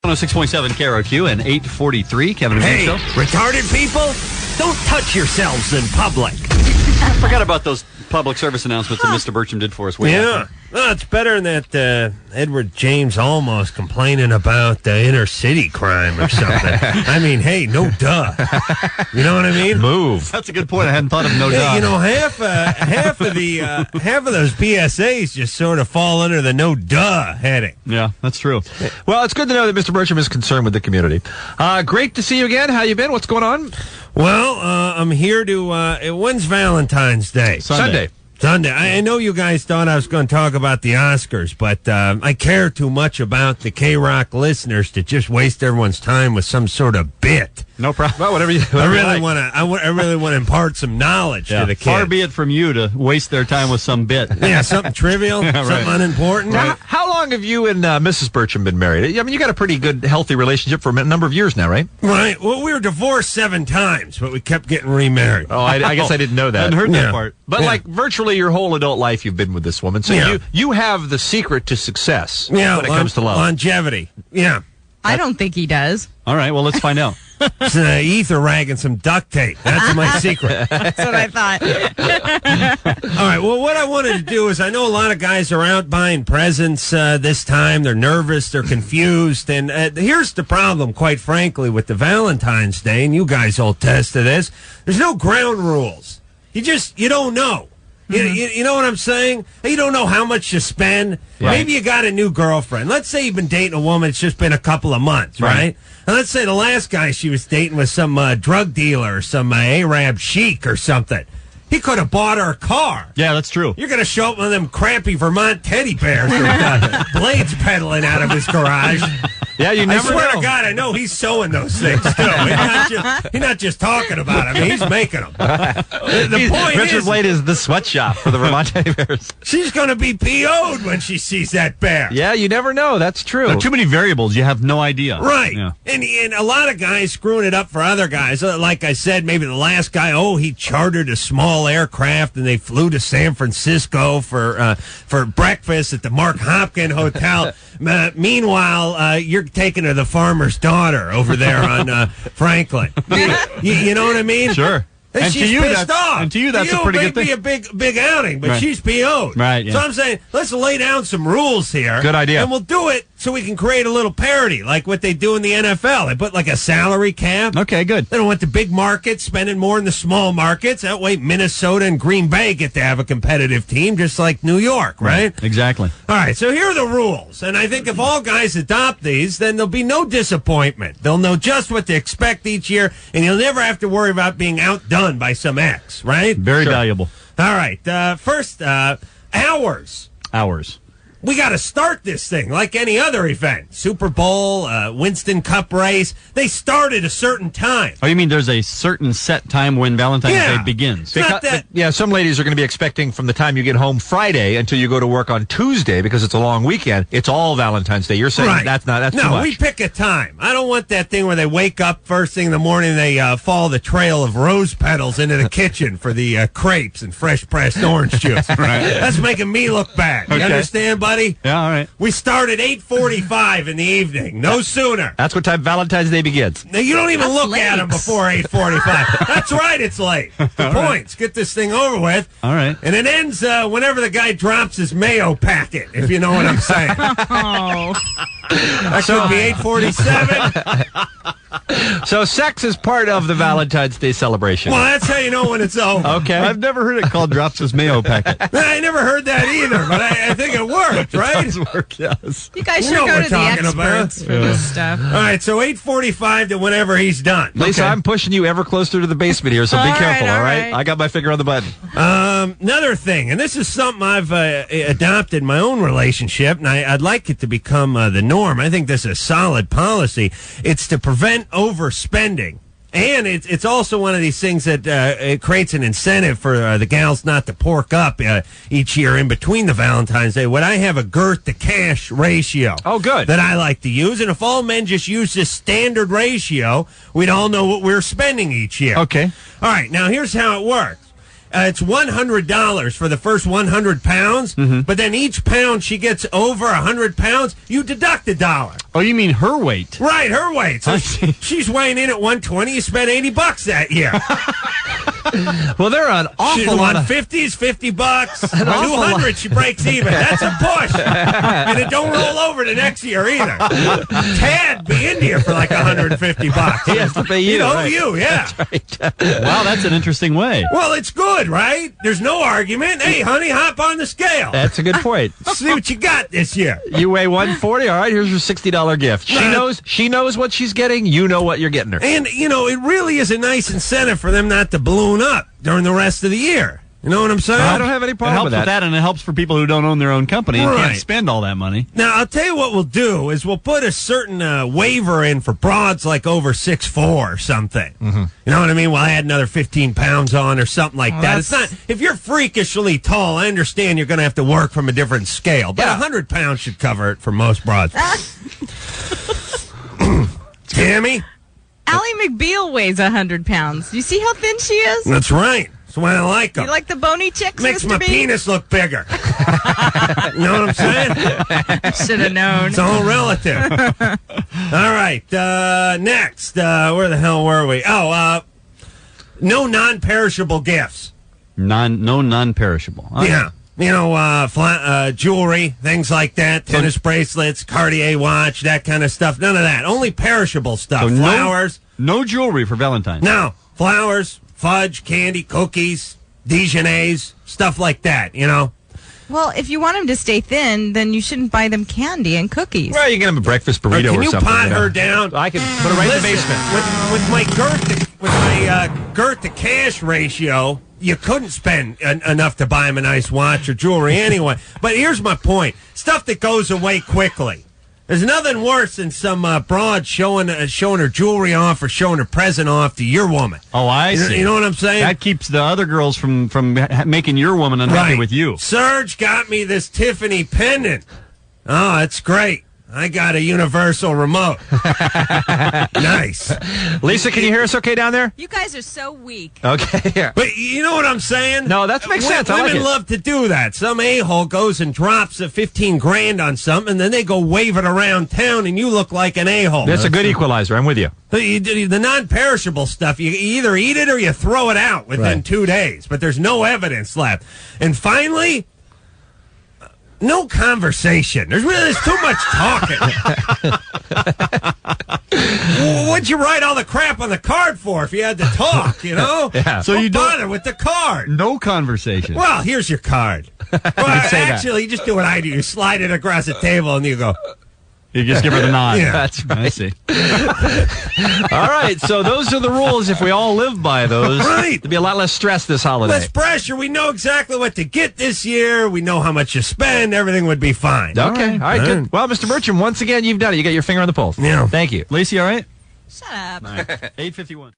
106.7 KROQ and 8:43. Kevin and Hey, Show. retarded people, don't touch yourselves in public. I forgot about those public service announcements that Mr. Birchum did for us. Yeah. Well, it's better than that Edward James almost complaining about inner city crime or something. I mean, hey, no duh. You know what I mean? Move. That's a good point. I hadn't thought of no duh. You know, half of those PSAs just sort of fall under the no duh heading. Yeah, that's true. Well, it's good to know that Mr. Birchum is concerned with the community. Great to see you again. How you been? What's going on? Well, I'm here to. When's Valentine's Day? Sunday. I know you guys thought I was going to talk about the Oscars, but I care too much about the KROQ listeners to just waste everyone's time with some sort of bit. No problem. Well, whatever you I really want to impart some knowledge to the kids. Far be it from you to waste their time with some bit. Yeah, something trivial, something unimportant. Now, how long have you and Mrs. Birchum been married? I mean, you got a pretty good, healthy relationship for a number of years now, right? Right. Well, we were divorced 7 times, but we kept getting remarried. Oh, I guess I didn't know that. I hadn't heard that part. But like virtually your whole adult life, you've been with this woman, so you have the secret to success when it comes to love. Longevity. Yeah. I don't think he does. All right, well, let's find out. It's ether rag and some duct tape. That's my secret. That's what I thought. All right, well, what I wanted to do is I know a lot of guys are out buying presents this time. They're nervous. They're confused. And here's the problem, quite frankly, with the Valentine's Day, and you guys all test to this. There's no ground rules. You don't know. You know what I'm saying? You don't know how much to spend. Right. Maybe you got a new girlfriend. Let's say you've been dating a woman. It's just been a couple of months, right? And let's say the last guy she was dating was some drug dealer or some Arab sheik or something. He could have bought her a car. Yeah, that's true. You're going to show up with them crappy Vermont teddy bears with blades pedaling out of his garage. Yeah, you never know. I swear to God, I know he's sewing those things, too. He's not just talking about them. He's making them. The point Richard Blade is the sweatshop for the Vermont teddy bears. She's going to be PO'd when she sees that bear. Yeah, you never know. That's true. There are too many variables. You have no idea. Right. Yeah. And a lot of guys screwing it up for other guys. Like I said, maybe the last guy, he chartered a small aircraft and they flew to San Francisco for breakfast at the Mark Hopkins Hotel. Meanwhile, you're taking her to the farmer's daughter over there on Franklin. You know what I mean? Sure. And she's pissed off. And to you, that's a pretty good thing. It may be a big outing, but she's PO'd. Right, yeah. So I'm saying, let's lay down some rules here. Good idea. And we'll do it so we can create a little parity, like what they do in the NFL. They put like a salary cap. Okay, good. They don't want the big markets spending more in the small markets. That way Minnesota and Green Bay get to have a competitive team, just like New York, right? Exactly. All right, so here are the rules. And I think if all guys adopt these, then there'll be no disappointment. They'll know just what to expect each year, and you'll never have to worry about being outdone by some ex, right? Very valuable. All right, first, hours. We got to start this thing like any other event. Super Bowl, Winston Cup race. They start at a certain time. Oh, you mean there's a certain set time when Valentine's Day begins? Some ladies are going to be expecting from the time you get home Friday until you go to work on Tuesday because it's a long weekend. It's all Valentine's Day. You're saying that's too much. No, we pick a time. I don't want that thing where they wake up first thing in the morning, they follow the trail of rose petals into the kitchen for the crepes and fresh pressed orange juice. Right. That's making me look bad. You understand, buddy? Yeah, all right. We start at 8:45 in the evening. No sooner. That's what time Valentine's Day begins. Now, you don't even look at them before 8:45. That's right, it's late. The points. Get this thing over with. All right. And it ends whenever the guy drops his mayo packet, if you know what I'm saying. Oh. That could be 8:47. So sex is part of the Valentine's Day celebration. Well, that's how you know when it's over. Okay. I've never heard it called drops his mayo packet. I never heard that either, but I think it worked, right? It does work, yes. You guys should know go what to the we're talking experts for this stuff. All right, so 8:45 to whenever he's done. Lisa, I'm pushing you ever closer to the basement here, so be careful, all right? I got my finger on the button. Another thing, and this is something I've adopted in my own relationship, and I'd like it to become the norm. I think this is a solid policy. It's to prevent overspending. And it's also one of these things that it creates an incentive for the gals not to pork up each year in between the Valentine's Day. What I have a girth to cash ratio. Oh, good. That I like to use. And if all men just use this standard ratio, we'd all know what we're spending each year. Okay. All right, now here's how it works. it's $100 for the first 100 pounds, but then each pound she gets over 100 pounds, you deduct $1. Oh, you mean her weight? Right, her weight. So she's weighing in at 120. You spent $80 that year. Well, there are an awful lot of 150s, $50. 200, she breaks even. That's a push. And it don't roll over to next year either. Tad be in here for like $150. He has to pay you. You, yeah. Wow, that's an interesting way. Well, it's good, right? There's no argument. Hey, honey, hop on the scale. That's a good point. See what you got this year. You weigh 140. All right, here's your $60 gift. She knows what she's getting. You know what you're getting her. And, it really is a nice incentive for them not to balloon up during the rest of the year. You know what I'm saying? I don't have any It problem helps with with that. that, and it helps for people who don't own their own company and Right. can't spend all that money. Now, I'll tell you what we'll do is we'll put a certain waiver in for broads like over 6'4" or something. You know what I mean? We'll add another 15 pounds on or something like that. It's not, if you're freakishly tall, I understand you're going to have to work from a different scale, but 100 pounds should cover it for most broads. Tammy? Allie McBeal weighs 100 pounds. You see how thin she is? That's right. That's why I like them. You like the bony chicks, Makes Mr. my B? penis look bigger. You know what I'm saying? Should have known. It's all relative. All right. Next. Where the hell were we? Oh, no non-perishable gifts. No non-perishable. All right. Yeah. Jewelry, things like that, tennis bracelets, Cartier watch, that kind of stuff. None of that. Only perishable stuff. So Flowers. No jewelry for Valentine's. No. Flowers, fudge, candy, cookies, Dijonnaise, stuff like that, Well, if you want them to stay thin, then you shouldn't buy them candy and cookies. Well, you can have a breakfast burrito Can or you something. pot her down? I can put her right in the Listen, basement. With my girth to cash ratio, you couldn't spend enough to buy him a nice watch or jewelry anyway. But here's my point: stuff that goes away quickly. There's nothing worse than some broad showing her jewelry off or showing her present off to your woman. Oh, I see. You know what I'm saying? That keeps the other girls from making your woman unhappy with you. Serge got me this Tiffany pendant. Oh, it's great. I got a universal remote. Nice. Lisa, can you hear us okay down there? You guys are so weak. Okay. Yeah. But you know what I'm saying? No, that makes sense. I like Women it. love to do that. Some a-hole goes and drops a 15 grand on something, and then they go wave it around town, and you look like an a-hole. That's a good equalizer. I'm with you. The non-perishable stuff, you either eat it or you throw it out within 2 days, but there's no evidence left. And finally, no conversation. There's too much talking. What'd you write all the crap on the card for if you had to talk, Yeah. So you don't bother with the card. No conversation. Well, here's your card. Well, actually, you just do what I do. You slide it across the table and you go, You just give her the nod. Yeah. That's right. I see. All right, so those are the rules. If we all live by those, Right. there'd be a lot less stress this holiday. less pressure. We know exactly what to get this year. We know how much you spend. Everything would be fine. Okay, all right, good. Well, Mr. Birchum, once again, you've done it. You got your finger on the pulse. Yeah. Thank you. Lacey, all right? Shut up. 8:51.